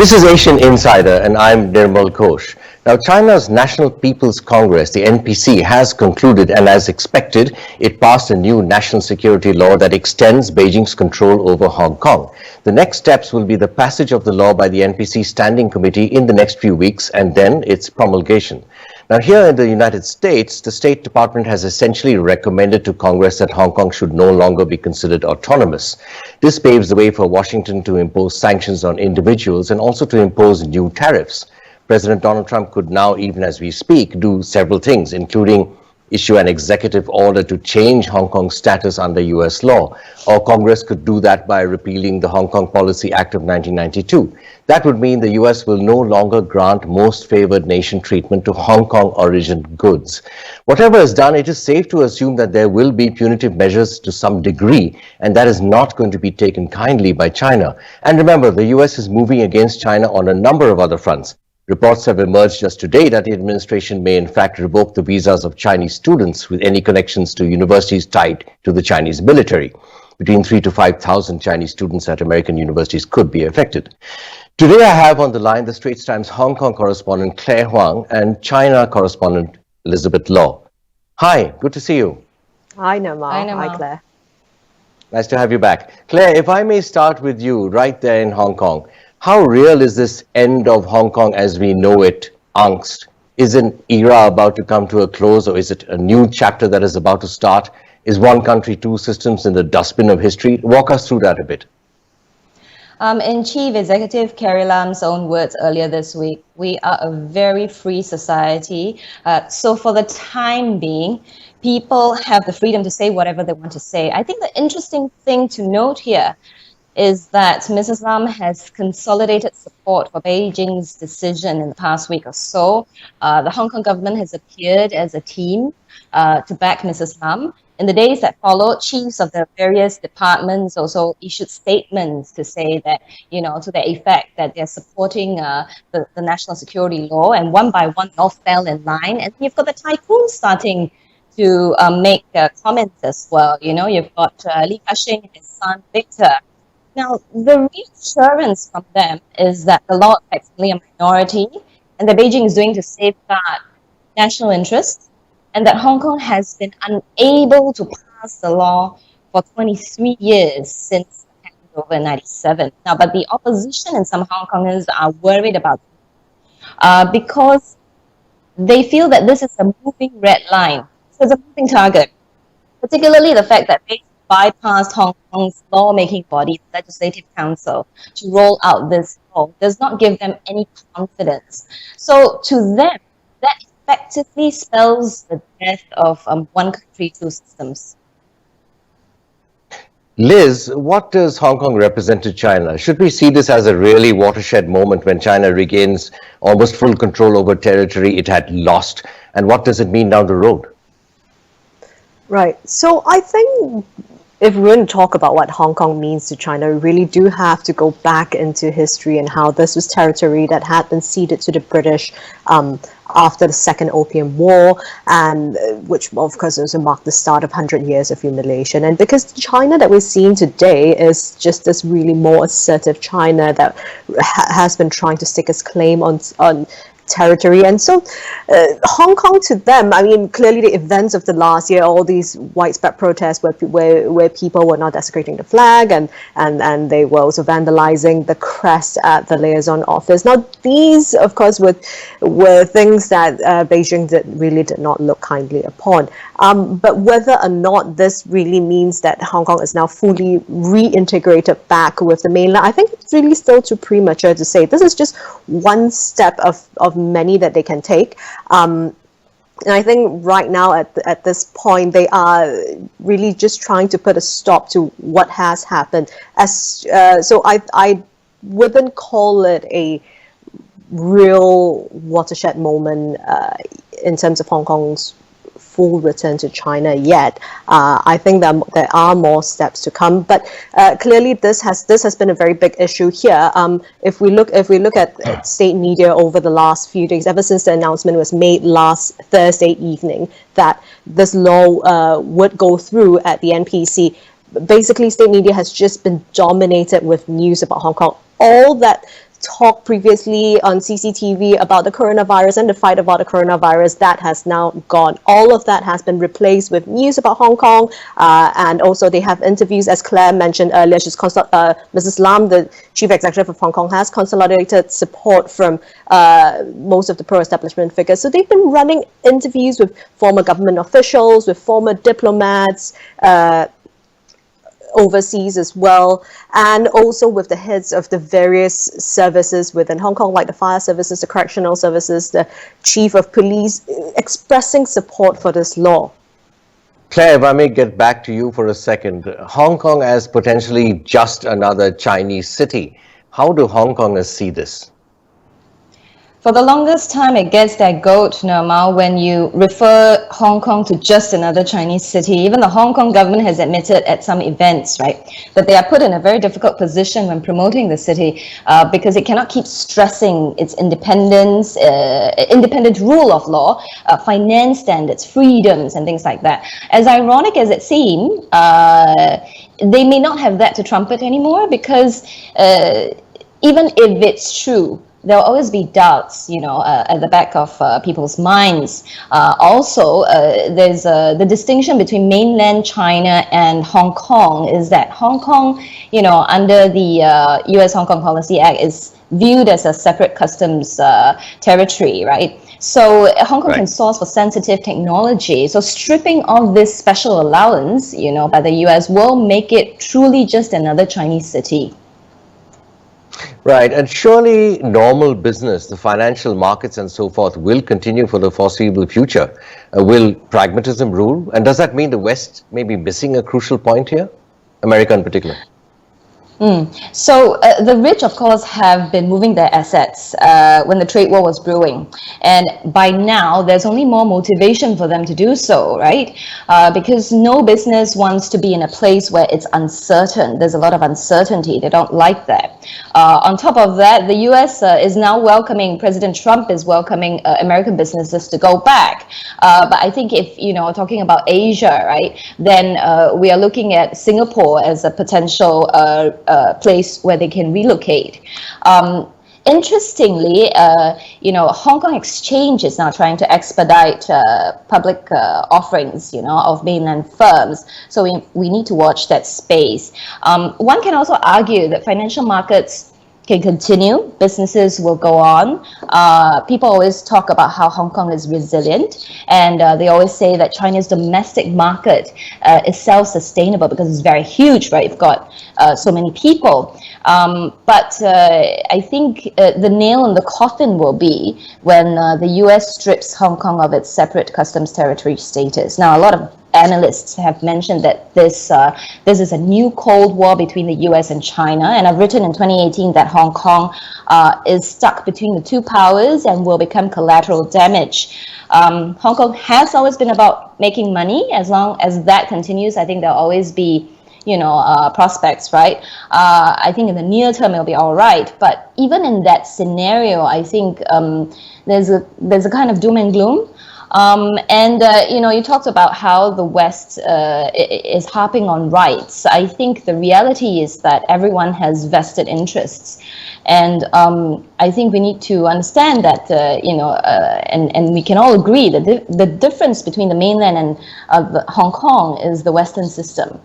This is Asian Insider, and I'm Nirmal Ghosh. Now, China's National People's Congress, the NPC, has concluded, and as expected, it passed a new national security law that extends Beijing's control over Hong Kong. The next steps will be the passage of the law by the NPC Standing Committee in the next few weeks, and then its promulgation. Now, here in the United States, the State Department has essentially recommended to Congress that Hong Kong should no longer be considered autonomous. This paves the way for Washington to impose sanctions on individuals and also to impose new tariffs. President Donald Trump could now, even as we speak, do several things, including issue an executive order to change Hong Kong's status under US law, or Congress could do that by repealing the Hong Kong Policy Act of 1992. That would mean the US will no longer grant most favored nation treatment to Hong Kong origin goods. Whatever is done, it is safe to assume that there will be punitive measures to some degree, and that is not going to be taken kindly by China. And remember, the US is moving against China on a number of other fronts. Reports have emerged just today that the administration may in fact revoke the visas of Chinese students with any connections to universities tied to the Chinese military. Between 3,000 to 5,000 Chinese students at American universities could be affected. Today I have on the line the Straits Times Hong Kong correspondent Claire Huang and China correspondent Elizabeth Law. Hi, good to see you. Hi, Nirmal. Hi, Claire. Nice to have you back. Claire, if I may start with you right there in Hong Kong. How real is this end of Hong Kong as we know it angst? Is an era about to come to a close, or is it a new chapter that is about to start? Is one country, two systems in the dustbin of history? Walk us through that a bit. In Chief Executive Carrie Lam's own words earlier this week, we are a very free society. So for the time being, people have the freedom to say whatever they want to say. I think the interesting thing to note here is that Mrs. Lam has consolidated support for Beijing's decision in the past week or so. The Hong Kong government has appeared as a team to back Mrs. Lam. In the days that followed, chiefs of the various departments also issued statements to say that, to the effect that they're supporting the national security law, and one by one all fell in line. And you've got the tycoons starting to make comments as well. You've got Li Ka-shing and his son Victor. Now, the reassurance from them is that the law affects only a minority, and that Beijing is doing to safeguard national interests, and that Hong Kong has been unable to pass the law for 23 years since the handover in 97. Now, but the opposition and some Hong Kongers are worried about it because they feel that this is a moving red line. So it's a moving target, particularly the fact that Beijing bypassed Hong Kong's lawmaking body, the Legislative Council, to roll out this law does not give them any confidence. So to them, that effectively spells the death of one country, two systems. Liz, what does Hong Kong represent to China? Should we see this as a really watershed moment when China regains almost full control over territory it had lost? And what does it mean down the road? Right. So I think if we're going to talk about what Hong Kong means to China, we really do have to go back into history and how this was territory that had been ceded to the British after the Second Opium War, and which of course also marked the start of 100 years of humiliation. And because China that we're seeing today is just this really more assertive China that has been trying to stake its claim on territory. And so Hong Kong to them, I mean, clearly the events of the last year, all these widespread protests where people were not desecrating the flag and they were also vandalizing the crest at the liaison office. Now, these, of course, were things that Beijing really did not look kindly upon. But whether or not this really means that Hong Kong is now fully reintegrated back with the mainland, I think it's really still too premature to say. This is just one step of many that they can take. And I think right now at this point, they are really just trying to put a stop to what has happened. So I wouldn't call it a real watershed moment in terms of Hong Kong's full return to China yet. I think that there are more steps to come, but clearly this has been a very big issue here. If we look at state media over the last few days, ever since the announcement was made last Thursday evening that this law would go through at the NPC, basically state media has just been dominated with news about Hong Kong. All that talked previously on CCTV about the coronavirus and the fight about the coronavirus, that has now gone. All of that has been replaced with news about Hong Kong, and also they have interviews, as Claire mentioned earlier. Mrs. Lam, the chief executive of Hong Kong, has consolidated support from most of the pro-establishment figures. So they've been running interviews with former government officials, with former diplomats, overseas as well, and also with the heads of the various services within Hong Kong, like the fire services, the correctional services, the chief of police, expressing support for this law. Claire, if I may get back to you for a second. Hong Kong as potentially just another Chinese city. How do Hong Kongers see this? For the longest time, it gets that goat, Nirmal, when you refer Hong Kong to just another Chinese city. Even the Hong Kong government has admitted at some events, right, that they are put in a very difficult position when promoting the city because it cannot keep stressing its independence, independent rule of law, finance standards, freedoms, and things like that. As ironic as it seems, they may not have that to trumpet anymore because even if it's true, there'll always be doubts, at the back of people's minds. Also, there's the distinction between mainland China and Hong Kong is that Hong Kong, under the US Hong Kong Policy Act is viewed as a separate customs territory, right? So Hong Kong can source for sensitive technology. So stripping off this special allowance, by the US will make it truly just another Chinese city. Right, and surely normal business, the financial markets and so forth will continue for the foreseeable future. Will pragmatism rule? And does that mean the West may be missing a crucial point here? America in particular. So the rich, of course, have been moving their assets when the trade war was brewing. And by now, there's only more motivation for them to do so, right? Because no business wants to be in a place where it's uncertain. There's a lot of uncertainty. They don't like that. On top of that, the US is now President Trump is welcoming American businesses to go back. But I think if, talking about Asia, right, then we are looking at Singapore as a potential place where they can relocate. Interestingly, Hong Kong Exchange is now trying to expedite public offerings, of mainland firms. So we need to watch that space. One can also argue that financial markets can continue, businesses will go on. People always talk about how Hong Kong is resilient, and they always say that China's domestic market is self-sustainable because it's very huge, right? You've got so many people. But I think the nail in the coffin will be when the US strips Hong Kong of its separate customs territory status. Now, a lot of analysts have mentioned that this is a new Cold War between the US and China, and I've written in 2018 that Hong Kong is stuck between the two powers and will become collateral damage. Hong Kong has always been about making money. As long as that continues, I think there'll always be prospects, right? I think in the near term it'll be all right, but even in that scenario, I think there's a kind of doom and gloom. You talked about how the West is harping on rights. I think the reality is that everyone has vested interests. And I think we need to understand that, and we can all agree that the difference between the mainland and Hong Kong is the Western system,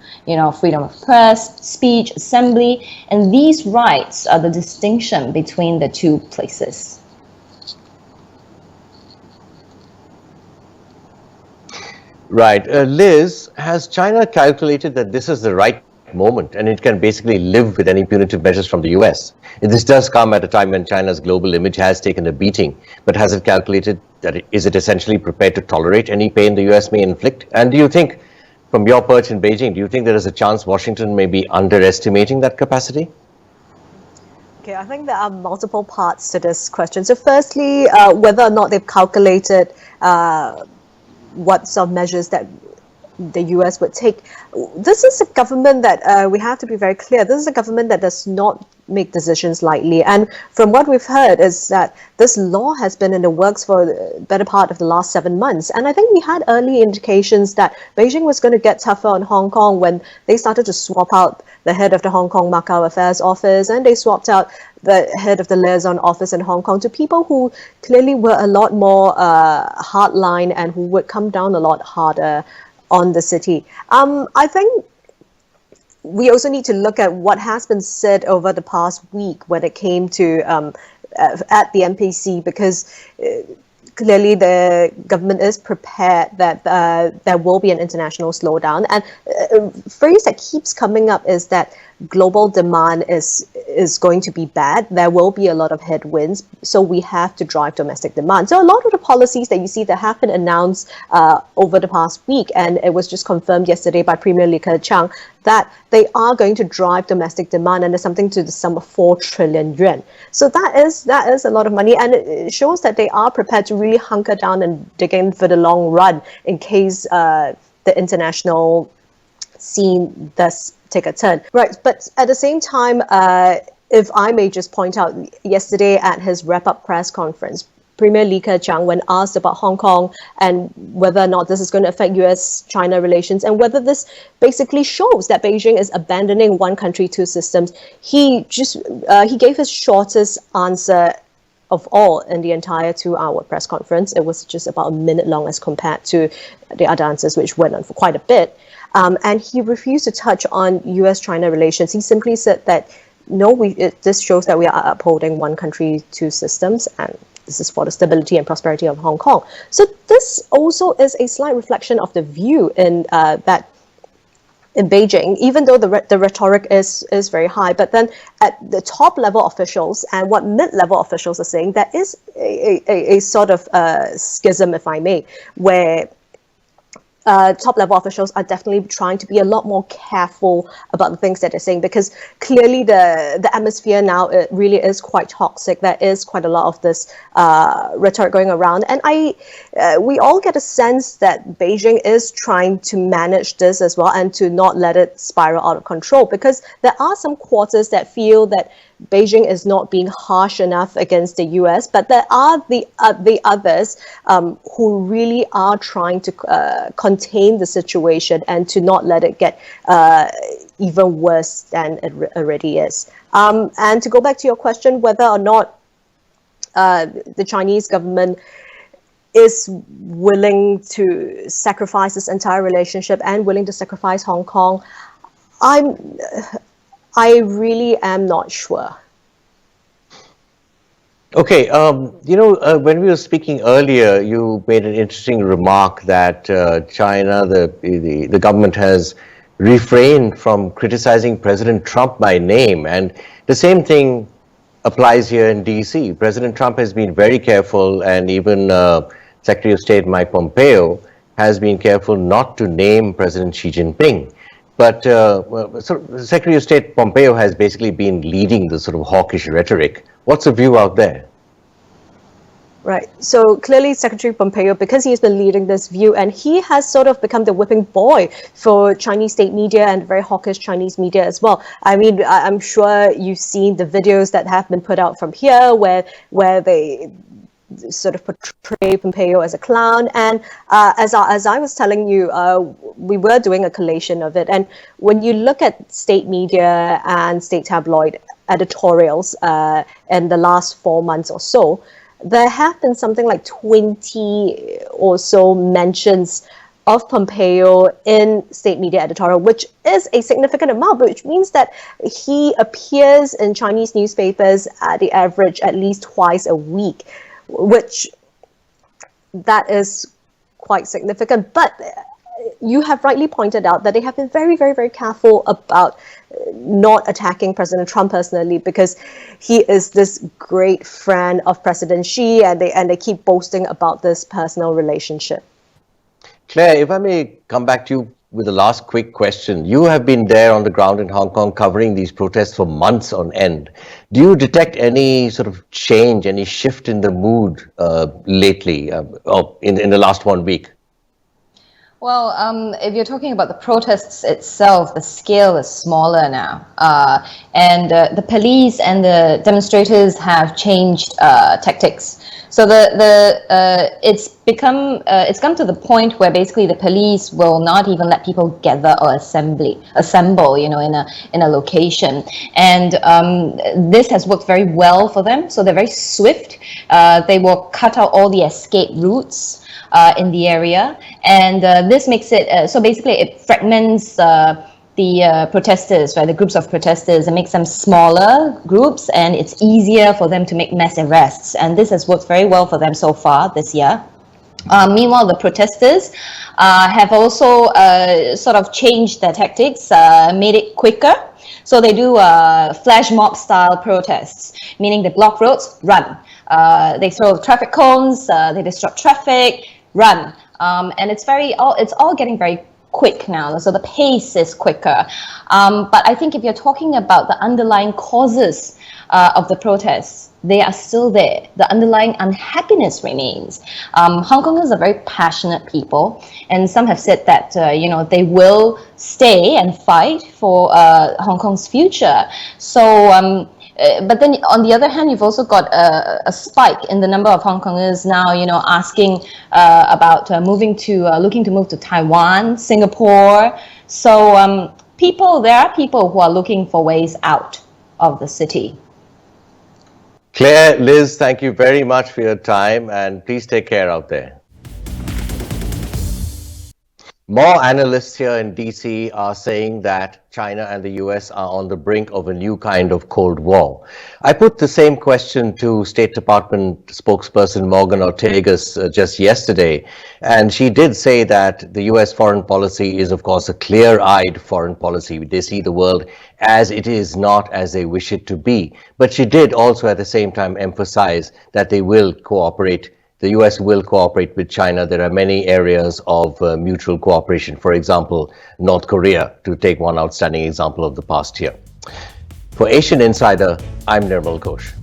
freedom of press, speech, assembly, and these rights are the distinction between the two places. Right. Liz, has China calculated that this is the right moment and it can basically live with any punitive measures from the US? This does come at a time when China's global image has taken a beating, but has it calculated that is it essentially prepared to tolerate any pain the US may inflict? And do you think, from your perch in Beijing, do you think there is a chance Washington may be underestimating that capacity? Okay, I think there are multiple parts to this question. So firstly, whether or not they've calculated what sort of measures that the US would take. This is a government that we have to be very clear. This is a government that does not make decisions lightly. And from what we've heard is that this law has been in the works for the better part of the last 7 months. And I think we had early indications that Beijing was going to get tougher on Hong Kong when they started to swap out the head of the Hong Kong Macau Affairs Office, and they swapped out the head of the liaison office in Hong Kong to people who clearly were a lot more hardline and who would come down a lot harder on the city. I think we also need to look at what has been said over the past week when it came to at the NPC, because clearly the government is prepared that there will be an international slowdown. And a phrase that keeps coming up is that global demand is going to be bad. There will be a lot of headwinds, so we have to drive domestic demand. So a lot of the policies that you see that have been announced over the past week, and it was just confirmed yesterday by Premier Li Keqiang, that they are going to drive domestic demand, and there's something to the sum of 4 trillion yuan. So that is a lot of money, and it shows that they are prepared to really hunker down and dig in for the long run in case the international scene does take a turn. Right, but at the same time, if I may just point out, yesterday at his wrap-up press conference, Premier Li Keqiang, when asked about Hong Kong and whether or not this is going to affect US-China relations and whether this basically shows that Beijing is abandoning one country, two systems, he gave his shortest answer of all in the entire 2-hour press conference. It was just about a minute long as compared to the other answers, which went on for quite a bit. And he refused to touch on US-China relations. He simply said that, no, this shows that we are upholding one country, two systems, and this is for the stability and prosperity of Hong Kong. So this also is a slight reflection of the view in that in Beijing, even though the rhetoric is very high, but then at the top level officials and what mid-level officials are saying, there is a sort of schism, if I may, where top-level officials are definitely trying to be a lot more careful about the things that they're saying, because clearly the atmosphere now, it really is quite toxic. There is quite a lot of this rhetoric going around, and we all get a sense that Beijing is trying to manage this as well and to not let it spiral out of control, because there are some quarters that feel that Beijing is not being harsh enough against the US, but there are the others who really are trying to contain the situation and to not let it get even worse than it already is. And to go back to your question, whether or not the Chinese government is willing to sacrifice this entire relationship and willing to sacrifice Hong Kong, I really am not sure. Okay, when we were speaking earlier, you made an interesting remark that China, the government has refrained from criticizing President Trump by name, and the same thing applies here in DC. President Trump has been very careful, and even Secretary of State Mike Pompeo has been careful not to name President Xi Jinping. But Secretary of State Pompeo has basically been leading the sort of hawkish rhetoric. What's the view out there? Right. So clearly Secretary Pompeo, because he's been leading this view, and he has sort of become the whipping boy for Chinese state media and very hawkish Chinese media as well. I mean, I'm sure you've seen the videos that have been put out from here where they sort of portray Pompeo as a clown, and as I was telling you, we were doing a collation of it, and when you look at state media and state tabloid editorials in the last 4 months or so, there have been something like 20 or so mentions of Pompeo in state media editorial, which is a significant amount, which means that he appears in Chinese newspapers at the average at least twice a week, which that is quite significant. But you have rightly pointed out that they have been very, very, very careful about not attacking President Trump personally, because he is this great friend of President Xi, and they keep boasting about this personal relationship. Claire, if I may come back to you with the last quick question. You have been there on the ground in Hong Kong covering these protests for months on end. Do you detect any sort of change, any shift in the mood lately, or in the last 1 week? Well, if you're talking about the protests itself, the scale is smaller now, and the police and the demonstrators have changed tactics. So it's come to the point where basically the police will not even let people gather or assemble, in a location, and this has worked very well for them. So they're very swift. They will cut out all the escape routes in the area, and this makes it so basically it fragments the protesters, right? The groups of protesters, and makes them smaller groups, and it's easier for them to make mass arrests. And this has worked very well for them so far this year. Meanwhile, the protesters have also sort of changed their tactics, made it quicker. So they do flash mob style protests, meaning they block roads, run. They throw traffic cones, they disrupt traffic, run. And it's all getting very quick now, so the pace is quicker. But I think if you're talking about the underlying causes of the protests, they are still there. The underlying unhappiness remains. Hong Kongers are very passionate people, and some have said that they will stay and fight for Hong Kong's future. So. But then, on the other hand, you've also got a spike in the number of Hong Kongers now, asking about looking to move to Taiwan, Singapore. So there are people who are looking for ways out of the city. Claire, Liz, thank you very much for your time, and please take care out there. More analysts here in DC are saying that China and the US are on the brink of a new kind of Cold War. I put the same question to State Department spokesperson Morgan Ortagus just yesterday, and she did say that the US foreign policy is, of course, a clear-eyed foreign policy. They see the world as it is, not as they wish it to be. But she did also at the same time emphasize that they will cooperate. The US will cooperate with China. There are many areas of mutual cooperation. For example, North Korea, to take one outstanding example of the past year. For Asian Insider, I'm Nirmal Ghosh.